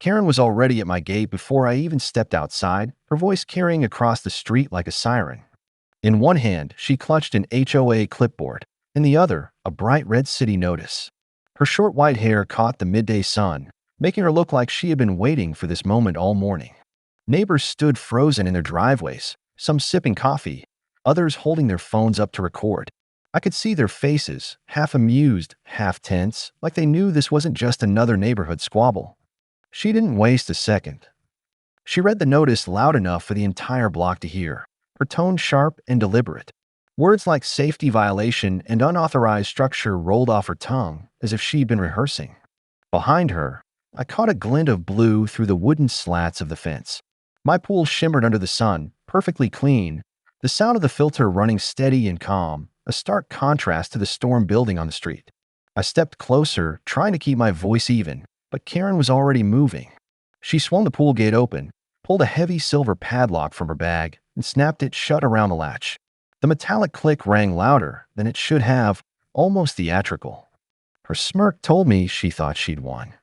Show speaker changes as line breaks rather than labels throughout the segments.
Karen was already at my gate before I even stepped outside, her voice carrying across the street like a siren. In one hand, she clutched an HOA clipboard, in the other, a bright red city notice. Her short white hair caught the midday sun, making her look like she had been waiting for this moment all morning. Neighbors stood frozen in their driveways, some sipping coffee, others holding their phones up to record. I could see their faces, half amused, half tense, like they knew this wasn't just another neighborhood squabble. She didn't waste a second. She read the notice loud enough for the entire block to hear, her tone sharp and deliberate. Words like safety violation and unauthorized structure rolled off her tongue as if she'd been rehearsing. Behind her, I caught a glint of blue through the wooden slats of the fence. My pool shimmered under the sun, perfectly clean, the sound of the filter running steady and calm, a stark contrast to the storm building on the street. I stepped closer, trying to keep my voice even, but Karen was already moving. She swung the pool gate open, pulled a heavy silver padlock from her bag, and snapped it shut around the latch. The metallic click rang louder than it should have, almost theatrical. Her smirk told me she thought she'd won.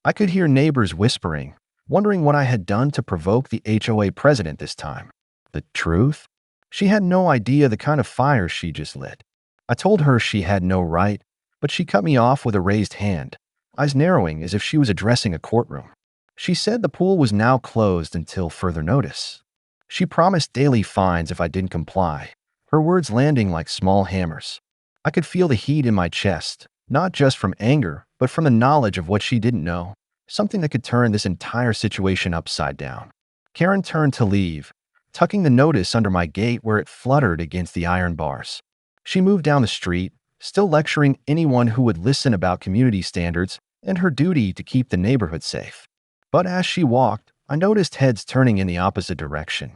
I could hear neighbors whispering, wondering what I had done to provoke the HOA president this time. The truth? She had no idea the kind of fire she just lit. I told her she had no right, but she cut me off with a raised hand, eyes narrowing as if she was addressing a courtroom. She said the pool was now closed until further notice. She promised daily fines if I didn't comply, her words landing like small hammers. I could feel the heat in my chest, not just from anger, but from the knowledge of what she didn't know, something that could turn this entire situation upside down. Karen turned to leave, tucking the notice under my gate where it fluttered against the iron bars. She moved down the street, still lecturing anyone who would listen about community standards and her duty to keep the neighborhood safe. But as she walked, I noticed heads turning in the opposite direction.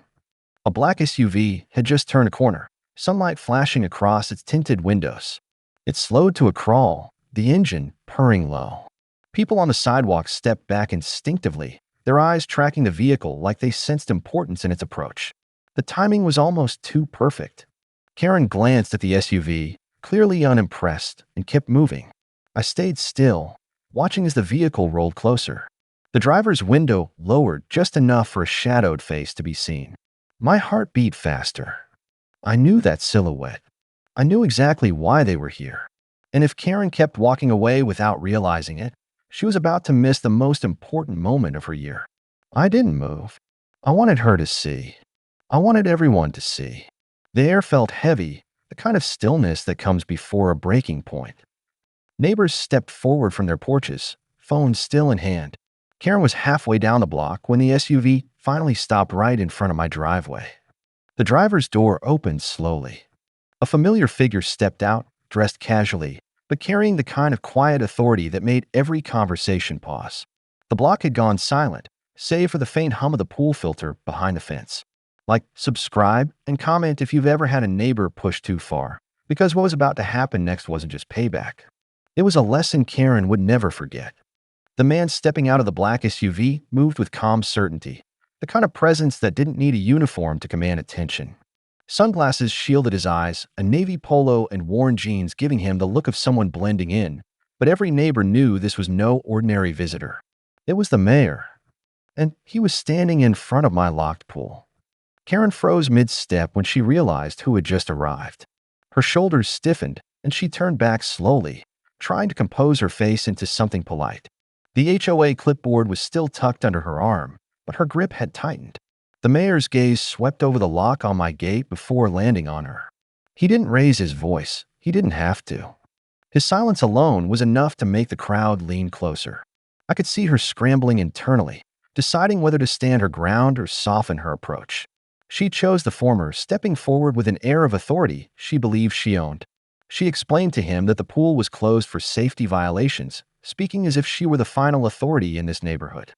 A black SUV had just turned a corner, sunlight flashing across its tinted windows. It slowed to a crawl, the engine purring low. People on the sidewalk stepped back instinctively, their eyes tracking the vehicle like they sensed importance in its approach. The timing was almost too perfect. Karen glanced at the SUV, clearly unimpressed, and kept moving. I stayed still, watching as the vehicle rolled closer. The driver's window lowered just enough for a shadowed face to be seen. My heart beat faster. I knew that silhouette. I knew exactly why they were here. And if Karen kept walking away without realizing it, she was about to miss the most important moment of her year. I didn't move. I wanted her to see. I wanted everyone to see. The air felt heavy, the kind of stillness that comes before a breaking point. Neighbors stepped forward from their porches, phones still in hand. Karen was halfway down the block when the SUV finally stopped right in front of my driveway. The driver's door opened slowly. A familiar figure stepped out, dressed casually, but carrying the kind of quiet authority that made every conversation pause. The block had gone silent, save for the faint hum of the pool filter behind the fence. Like, subscribe and comment if you've ever had a neighbor push too far, because what was about to happen next wasn't just payback. It was a lesson Karen would never forget. The man stepping out of the black SUV moved with calm certainty, the kind of presence that didn't need a uniform to command attention. Sunglasses shielded his eyes, a navy polo and worn jeans giving him the look of someone blending in, but every neighbor knew this was no ordinary visitor. It was the mayor, and he was standing in front of my locked pool. Karen froze mid-step when she realized who had just arrived. Her shoulders stiffened, and she turned back slowly, trying to compose her face into something polite. The HOA clipboard was still tucked under her arm, but her grip had tightened. The mayor's gaze swept over the lock on my gate before landing on her. He didn't raise his voice. He didn't have to. His silence alone was enough to make the crowd lean closer. I could see her scrambling internally, deciding whether to stand her ground or soften her approach. She chose the former, stepping forward with an air of authority she believed she owned. She explained to him that the pool was closed for safety violations, speaking as if she were the final authority in this neighborhood.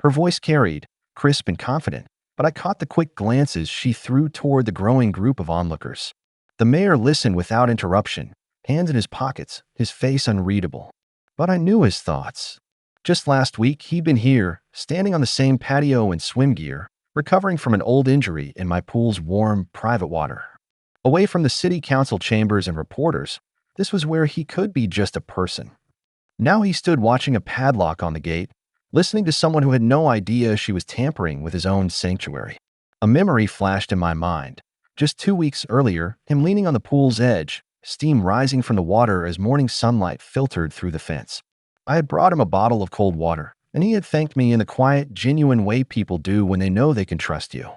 Her voice carried, crisp and confident, but I caught the quick glances she threw toward the growing group of onlookers. The mayor listened without interruption, hands in his pockets, his face unreadable. But I knew his thoughts. Just last week, he'd been here, standing on the same patio in swim gear, recovering from an old injury in my pool's warm, private water. Away from the city council chambers and reporters, this was where he could be just a person. Now he stood watching a padlock on the gate, listening to someone who had no idea she was tampering with his own sanctuary. A memory flashed in my mind. Just 2 weeks earlier, him leaning on the pool's edge, steam rising from the water as morning sunlight filtered through the fence. I had brought him a bottle of cold water, and he had thanked me in the quiet, genuine way people do when they know they can trust you.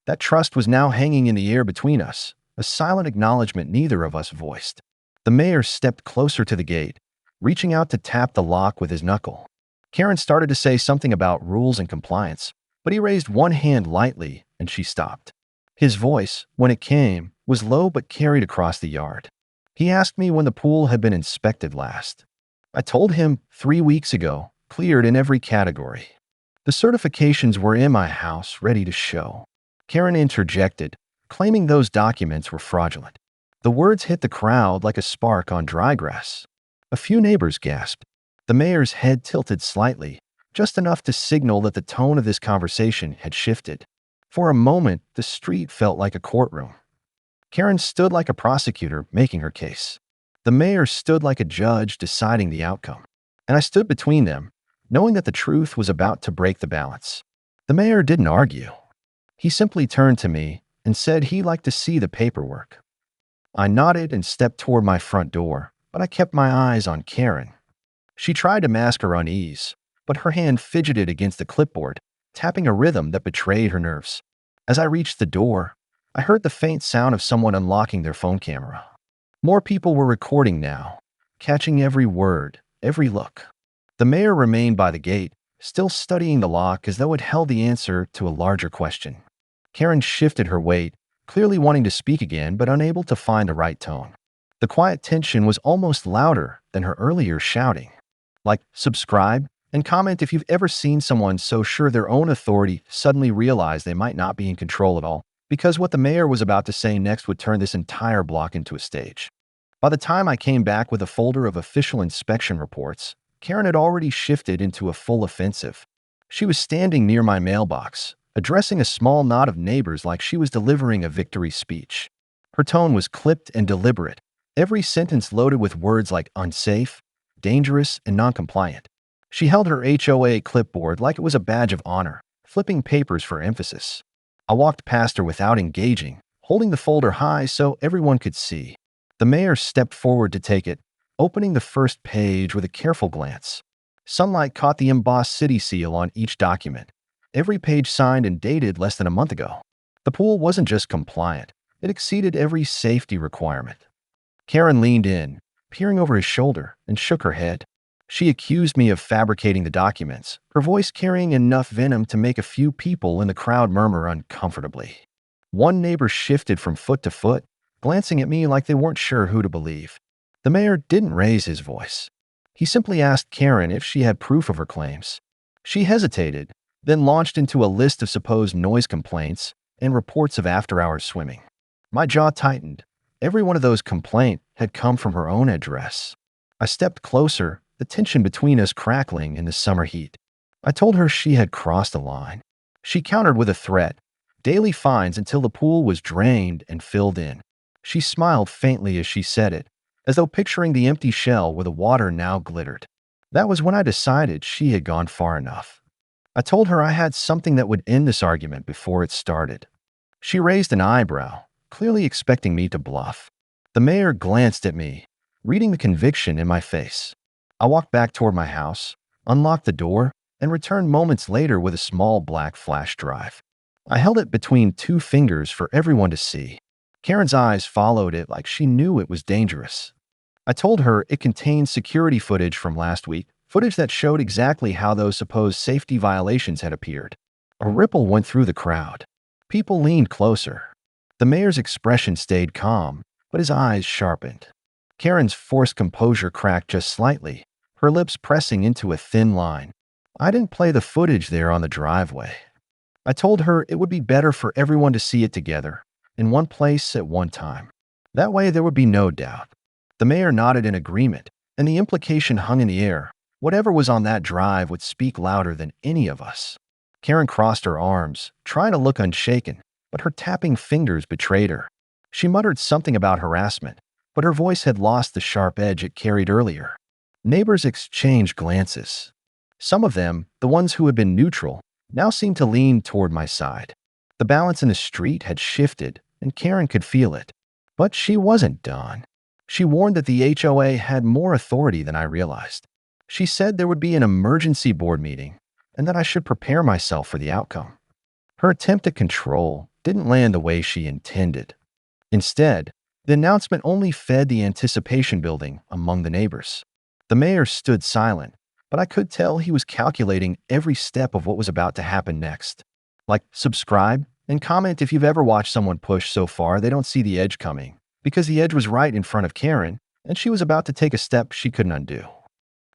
That trust was now hanging in the air between us, a silent acknowledgement neither of us voiced. The mayor stepped closer to the gate, reaching out to tap the lock with his knuckle. Karen started to say something about rules and compliance, but he raised one hand lightly and she stopped. His voice, when it came, was low but carried across the yard. He asked me when the pool had been inspected last. I told him 3 weeks ago, cleared in every category. The certifications were in my house, ready to show. Karen interjected, claiming those documents were fraudulent. The words hit the crowd like a spark on dry grass. A few neighbors gasped. The mayor's head tilted slightly, just enough to signal that the tone of this conversation had shifted. For a moment, the street felt like a courtroom. Karen stood like a prosecutor making her case. The mayor stood like a judge deciding the outcome. And I stood between them, knowing that the truth was about to break the balance. The mayor didn't argue. He simply turned to me and said he'd like to see the paperwork. I nodded and stepped toward my front door, but I kept my eyes on Karen. She tried to mask her unease, but her hand fidgeted against the clipboard, tapping a rhythm that betrayed her nerves. As I reached the door, I heard the faint sound of someone unlocking their phone camera. More people were recording now, catching every word, every look. The mayor remained by the gate, still studying the lock as though it held the answer to a larger question. Karen shifted her weight, clearly wanting to speak again but unable to find the right tone. The quiet tension was almost louder than her earlier shouting. Like, subscribe, and comment if you've ever seen someone so sure their own authority suddenly realize they might not be in control at all, because what the mayor was about to say next would turn this entire block into a stage. By the time I came back with a folder of official inspection reports, Karen had already shifted into a full offensive. She was standing near my mailbox, addressing a small knot of neighbors like she was delivering a victory speech. Her tone was clipped and deliberate, every sentence loaded with words like unsafe, dangerous, and non-compliant. She held her HOA clipboard like it was a badge of honor, flipping papers for emphasis. I walked past her without engaging, holding the folder high so everyone could see. The mayor stepped forward to take it, opening the first page with a careful glance. Sunlight caught the embossed city seal on each document, every page signed and dated less than a month ago. The pool wasn't just compliant, it exceeded every safety requirement. Karen leaned in, peering over his shoulder, and shook her head. She accused me of fabricating the documents, her voice carrying enough venom to make a few people in the crowd murmur uncomfortably. One neighbor shifted from foot to foot, glancing at me like they weren't sure who to believe. The mayor didn't raise his voice. He simply asked Karen if she had proof of her claims. She hesitated, then launched into a list of supposed noise complaints and reports of after-hours swimming. My jaw tightened. Every one of those complaints had come from her own address. I stepped closer, the tension between us crackling in the summer heat. I told her she had crossed a line. She countered with a threat, daily fines until the pool was drained and filled in. She smiled faintly as she said it, as though picturing the empty shell where the water now glittered. That was when I decided she had gone far enough. I told her I had something that would end this argument before it started. She raised an eyebrow, clearly expecting me to bluff. The mayor glanced at me, reading the conviction in my face. I walked back toward my house, unlocked the door, and returned moments later with a small black flash drive. I held it between two fingers for everyone to see. Karen's eyes followed it like she knew it was dangerous. I told her it contained security footage from last week, footage that showed exactly how those supposed safety violations had appeared. A ripple went through the crowd. People leaned closer. The mayor's expression stayed calm, but his eyes sharpened. Karen's forced composure cracked just slightly, her lips pressing into a thin line. I didn't play the footage there on the driveway. I told her it would be better for everyone to see it together, in one place at one time. That way there would be no doubt. The mayor nodded in agreement, and the implication hung in the air. Whatever was on that drive would speak louder than any of us. Karen crossed her arms, trying to look unshaken, but her tapping fingers betrayed her. She muttered something about harassment, but her voice had lost the sharp edge it carried earlier. Neighbors exchanged glances. Some of them, the ones who had been neutral, now seemed to lean toward my side. The balance in the street had shifted, and Karen could feel it. But she wasn't done. She warned that the HOA had more authority than I realized. She said there would be an emergency board meeting, and that I should prepare myself for the outcome. Her attempt at control didn't land the way she intended. Instead, the announcement only fed the anticipation building among the neighbors. The mayor stood silent, but I could tell he was calculating every step of what was about to happen next. Like, subscribe and comment if you've ever watched someone push so far they don't see the edge coming, because the edge was right in front of Karen, and she was about to take a step she couldn't undo.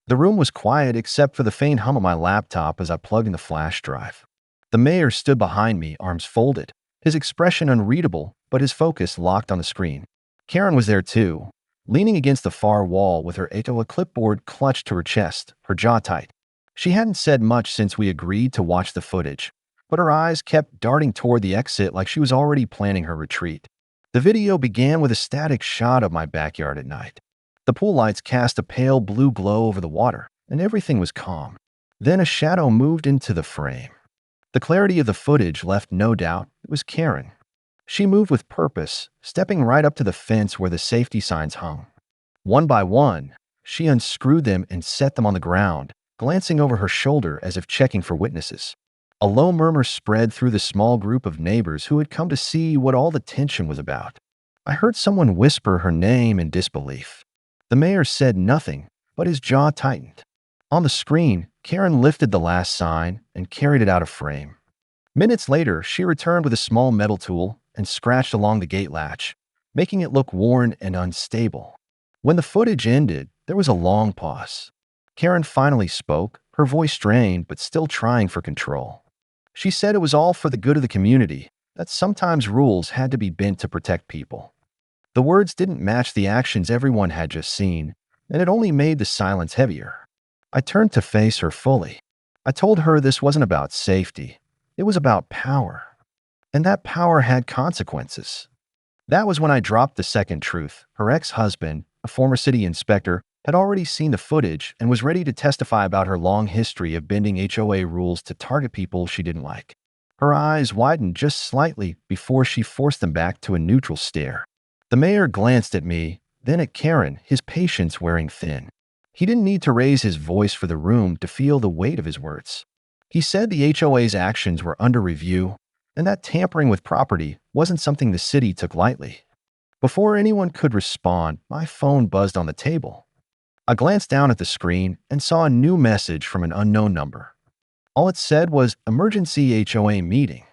The room was quiet except for the faint hum of my laptop as I plugged in the flash drive. The mayor stood behind me, arms folded, his expression unreadable, but his focus locked on the screen. Karen was there too, leaning against the far wall with her HOA clipboard clutched to her chest, her jaw tight. She hadn't said much since we agreed to watch the footage, but her eyes kept darting toward the exit like she was already planning her retreat. The video began with a static shot of my backyard at night. The pool lights cast a pale blue glow over the water, and everything was calm. Then a shadow moved into the frame. The clarity of the footage left no doubt it was Karen. She moved with purpose, stepping right up to the fence where the safety signs hung. One by one, she unscrewed them and set them on the ground, glancing over her shoulder as if checking for witnesses. A low murmur spread through the small group of neighbors who had come to see what all the tension was about. I heard someone whisper her name in disbelief. The mayor said nothing, but his jaw tightened. On the screen, Karen lifted the last sign and carried it out of frame. Minutes later, she returned with a small metal tool and scratched along the gate latch, making it look worn and unstable. When the footage ended, there was a long pause. Karen finally spoke, her voice strained but still trying for control. She said it was all for the good of the community, that sometimes rules had to be bent to protect people. The words didn't match the actions everyone had just seen, and it only made the silence heavier. I turned to face her fully. I told her this wasn't about safety. It was about power. And that power had consequences. That was when I dropped the second truth. Her ex-husband, a former city inspector, had already seen the footage and was ready to testify about her long history of bending HOA rules to target people she didn't like. Her eyes widened just slightly before she forced them back to a neutral stare. The mayor glanced at me, then at Karen, his patience wearing thin. He didn't need to raise his voice for the room to feel the weight of his words. He said the HOA's actions were under review, and that tampering with property wasn't something the city took lightly. Before anyone could respond, my phone buzzed on the table. I glanced down at the screen and saw a new message from an unknown number. All it said was emergency HOA meeting.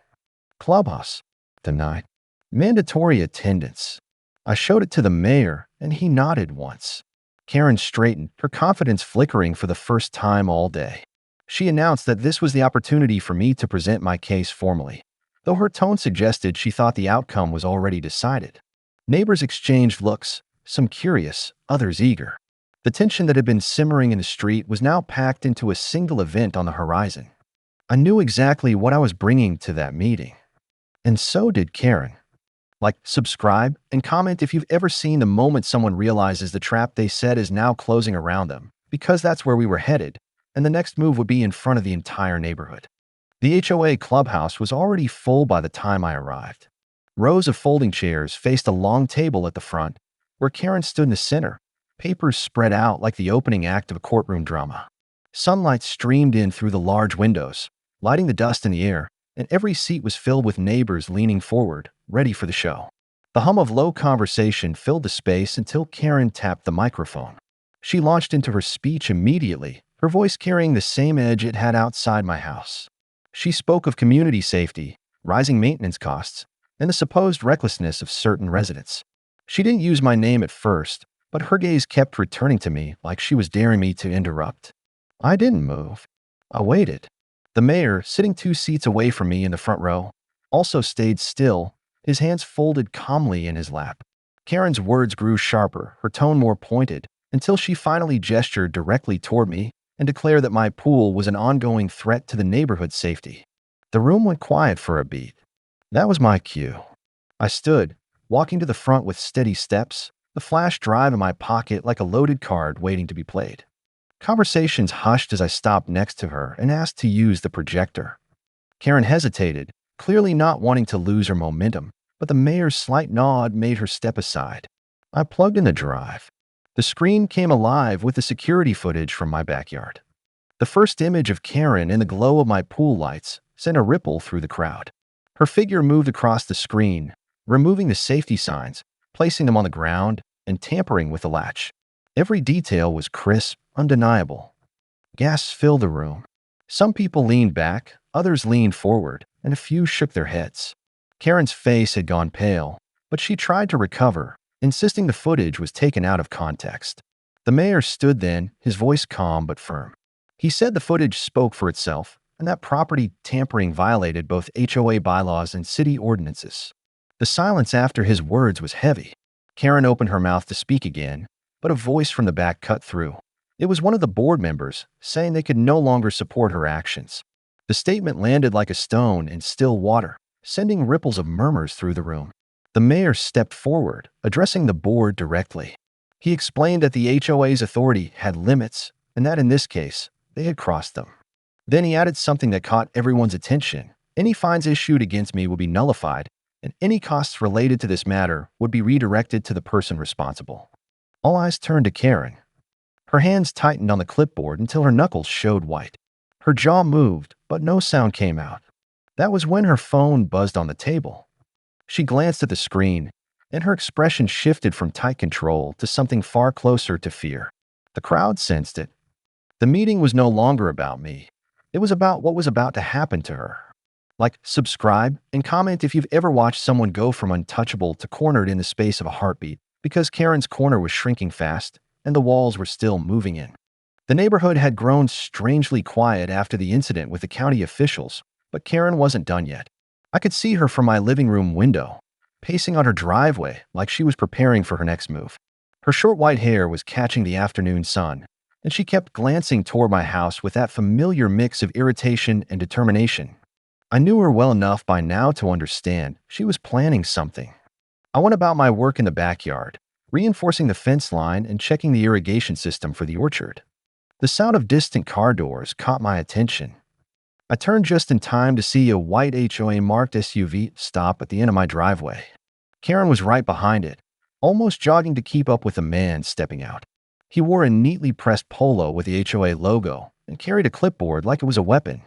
Clubhouse. Tonight. Mandatory attendance. I showed it to the mayor, and he nodded once. Karen straightened, her confidence flickering for the first time all day. She announced that this was the opportunity for me to present my case formally, though her tone suggested she thought the outcome was already decided. Neighbors exchanged looks, some curious, others eager. The tension that had been simmering in the street was now packed into a single event on the horizon. I knew exactly what I was bringing to that meeting. And so did Karen. Like, subscribe, and comment if you've ever seen the moment someone realizes the trap they set is now closing around them, because that's where we were headed, and the next move would be in front of the entire neighborhood. The HOA clubhouse was already full by the time I arrived. Rows of folding chairs faced a long table at the front, where Karen stood in the center, papers spread out like the opening act of a courtroom drama. Sunlight streamed in through the large windows, lighting the dust in the air, and every seat was filled with neighbors leaning forward, ready for the show. The hum of low conversation filled the space until Karen tapped the microphone. She launched into her speech immediately, her voice carrying the same edge it had outside my house. She spoke of community safety, rising maintenance costs, and the supposed recklessness of certain residents. She didn't use my name at first, but her gaze kept returning to me like she was daring me to interrupt. I didn't move. I waited. The mayor, sitting 2 seats away from me in the front row, also stayed still, his hands folded calmly in his lap. Karen's words grew sharper, her tone more pointed, until she finally gestured directly toward me and declared that my pool was an ongoing threat to the neighborhood's safety. The room went quiet for a beat. That was my cue. I stood, walking to the front with steady steps, the flash drive in my pocket like a loaded card waiting to be played. Conversations hushed as I stopped next to her and asked to use the projector. Karen hesitated, clearly not wanting to lose her momentum, but the mayor's slight nod made her step aside. I plugged in the drive. The screen came alive with the security footage from my backyard. The first image of Karen in the glow of my pool lights sent a ripple through the crowd. Her figure moved across the screen, removing the safety signs, placing them on the ground, and tampering with the latch. Every detail was crisp, undeniable. Gasps filled the room. Some people leaned back, others leaned forward, and a few shook their heads. Karen's face had gone pale, but she tried to recover, insisting the footage was taken out of context. The mayor stood then, his voice calm but firm. He said the footage spoke for itself, and that property tampering violated both HOA bylaws and city ordinances. The silence after his words was heavy. Karen opened her mouth to speak again, but a voice from the back cut through. It was one of the board members, saying they could no longer support her actions. The statement landed like a stone in still water, sending ripples of murmurs through the room. The mayor stepped forward, addressing the board directly. He explained that the HOA's authority had limits, and that in this case, they had crossed them. Then he added something that caught everyone's attention. Any fines issued against me would be nullified, and any costs related to this matter would be redirected to the person responsible. All eyes turned to Karen. Her hands tightened on the clipboard until her knuckles showed white. Her jaw moved, but no sound came out. That was when her phone buzzed on the table. She glanced at the screen, and her expression shifted from tight control to something far closer to fear. The crowd sensed it. The meeting was no longer about me. It was about what was about to happen to her. Like, subscribe, and comment if you've ever watched someone go from untouchable to cornered in the space of a heartbeat, because Karen's corner was shrinking fast, and the walls were still moving in. The neighborhood had grown strangely quiet after the incident with the county officials, but Karen wasn't done yet. I could see her from my living room window, pacing on her driveway like she was preparing for her next move. Her short white hair was catching the afternoon sun, and she kept glancing toward my house with that familiar mix of irritation and determination. I knew her well enough by now to understand she was planning something. I went about my work in the backyard, reinforcing the fence line and checking the irrigation system for the orchard. The sound of distant car doors caught my attention. I turned just in time to see a white HOA-marked SUV stop at the end of my driveway. Karen was right behind it, almost jogging to keep up with the man stepping out. He wore a neatly pressed polo with the HOA logo and carried a clipboard like it was a weapon.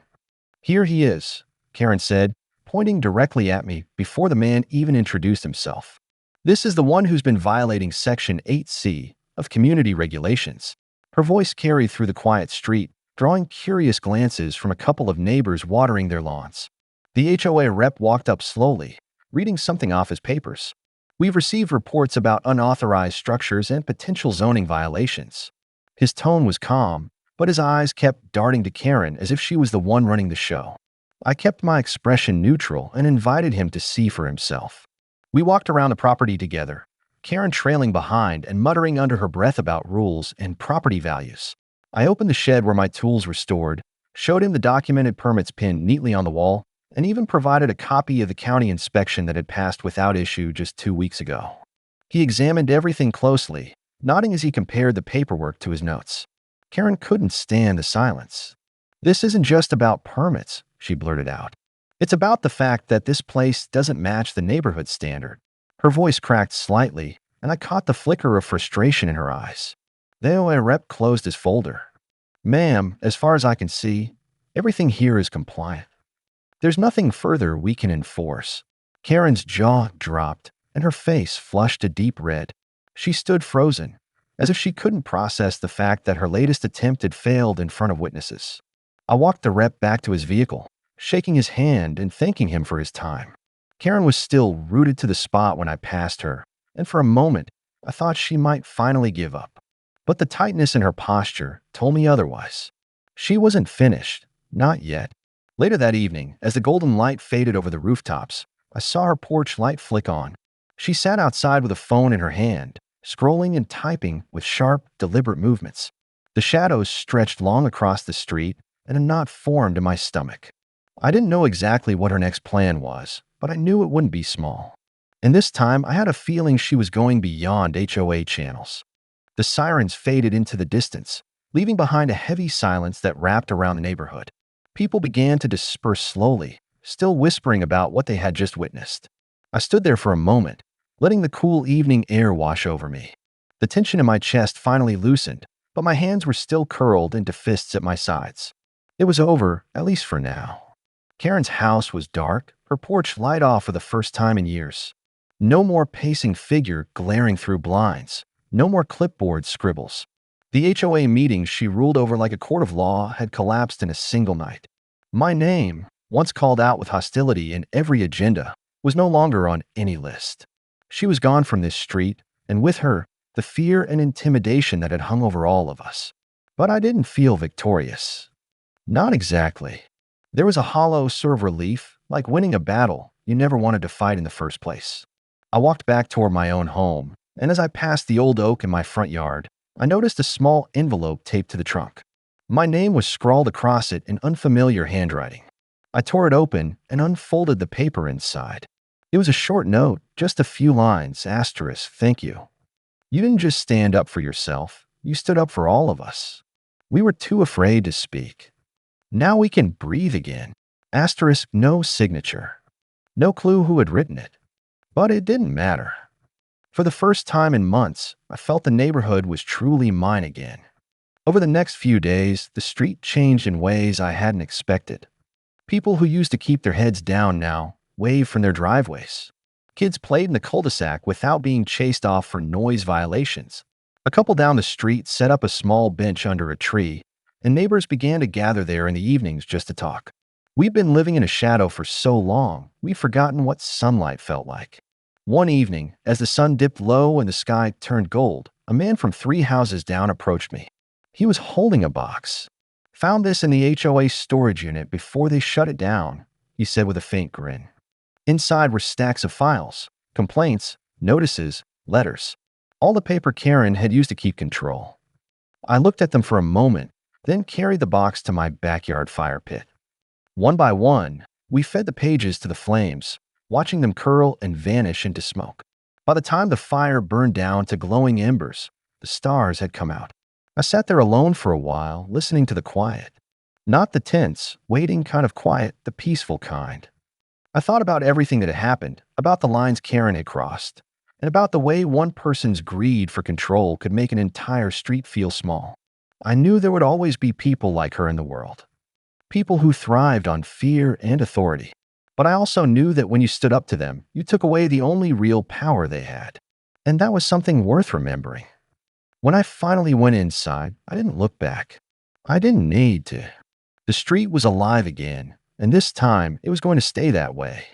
"Here he is," Karen said, pointing directly at me before the man even introduced himself. "This is the one who's been violating Section 8C of community regulations." Her voice carried through the quiet street, drawing curious glances from a couple of neighbors watering their lawns. The HOA rep walked up slowly, reading something off his papers. "We've received reports about unauthorized structures and potential zoning violations." His tone was calm, but his eyes kept darting to Karen as if she was the one running the show. I kept my expression neutral and invited him to see for himself. We walked around the property together, Karen trailing behind and muttering under her breath about rules and property values. I opened the shed where my tools were stored, showed him the documented permits pinned neatly on the wall, and even provided a copy of the county inspection that had passed without issue just 2 weeks ago. He examined everything closely, nodding as he compared the paperwork to his notes. Karen couldn't stand the silence. "This isn't just about permits," she blurted out. "It's about the fact that this place doesn't match the neighborhood standard." Her voice cracked slightly, and I caught the flicker of frustration in her eyes. The HOA rep closed his folder. "Ma'am, as far as I can see, everything here is compliant. There's nothing further we can enforce." Karen's jaw dropped, and her face flushed a deep red. She stood frozen, as if she couldn't process the fact that her latest attempt had failed in front of witnesses. I walked the rep back to his vehicle, shaking his hand and thanking him for his time. Karen was still rooted to the spot when I passed her, and for a moment, I thought she might finally give up. But the tightness in her posture told me otherwise. She wasn't finished, not yet. Later that evening, as the golden light faded over the rooftops, I saw her porch light flick on. She sat outside with a phone in her hand, scrolling and typing with sharp, deliberate movements. The shadows stretched long across the street, and a knot formed in my stomach. I didn't know exactly what her next plan was, but I knew it wouldn't be small. And this time, I had a feeling she was going beyond HOA channels. The sirens faded into the distance, leaving behind a heavy silence that wrapped around the neighborhood. People began to disperse slowly, still whispering about what they had just witnessed. I stood there for a moment, letting the cool evening air wash over me. The tension in my chest finally loosened, but my hands were still curled into fists at my sides. It was over, at least for now. Karen's house was dark, her porch light off for the first time in years. No more pacing figure glaring through blinds. No more clipboard scribbles. The HOA meetings she ruled over like a court of law had collapsed in a single night. My name, once called out with hostility in every agenda, was no longer on any list. She was gone from this street, and with her, the fear and intimidation that had hung over all of us. But I didn't feel victorious. Not exactly. There was a hollow sort of relief, like winning a battle you never wanted to fight in the first place. I walked back toward my own home, and as I passed the old oak in my front yard, I noticed a small envelope taped to the trunk. My name was scrawled across it in unfamiliar handwriting. I tore it open and unfolded the paper inside. It was a short note, just a few lines, asterisk, thank you. You didn't just stand up for yourself, you stood up for all of us. We were too afraid to speak. Now we can breathe again. Asterisk, no signature. No clue who had written it. But it didn't matter. For the first time in months, I felt the neighborhood was truly mine again. Over the next few days, the street changed in ways I hadn't expected. People who used to keep their heads down now waved from their driveways. Kids played in the cul-de-sac without being chased off for noise violations. A couple down the street set up a small bench under a tree, and neighbors began to gather there in the evenings just to talk. We've been living in a shadow for so long, we've forgotten what sunlight felt like. One evening, as the sun dipped low and the sky turned gold, a man from 3 houses down approached me. He was holding a box. Found this in the HOA storage unit before they shut it down, he said with a faint grin. Inside were stacks of files, complaints, notices, letters. All the paper Karen had used to keep control. I looked at them for a moment, then carried the box to my backyard fire pit. One by one, we fed the pages to the flames, watching them curl and vanish into smoke. By the time the fire burned down to glowing embers, the stars had come out. I sat there alone for a while, listening to the quiet. Not the tense, waiting kind of quiet, the peaceful kind. I thought about everything that had happened, about the lines Karen had crossed, and about the way one person's greed for control could make an entire street feel small. I knew there would always be people like her in the world. People who thrived on fear and authority. But I also knew that when you stood up to them, you took away the only real power they had. And that was something worth remembering. When I finally went inside, I didn't look back. I didn't need to. The street was alive again, and this time it was going to stay that way.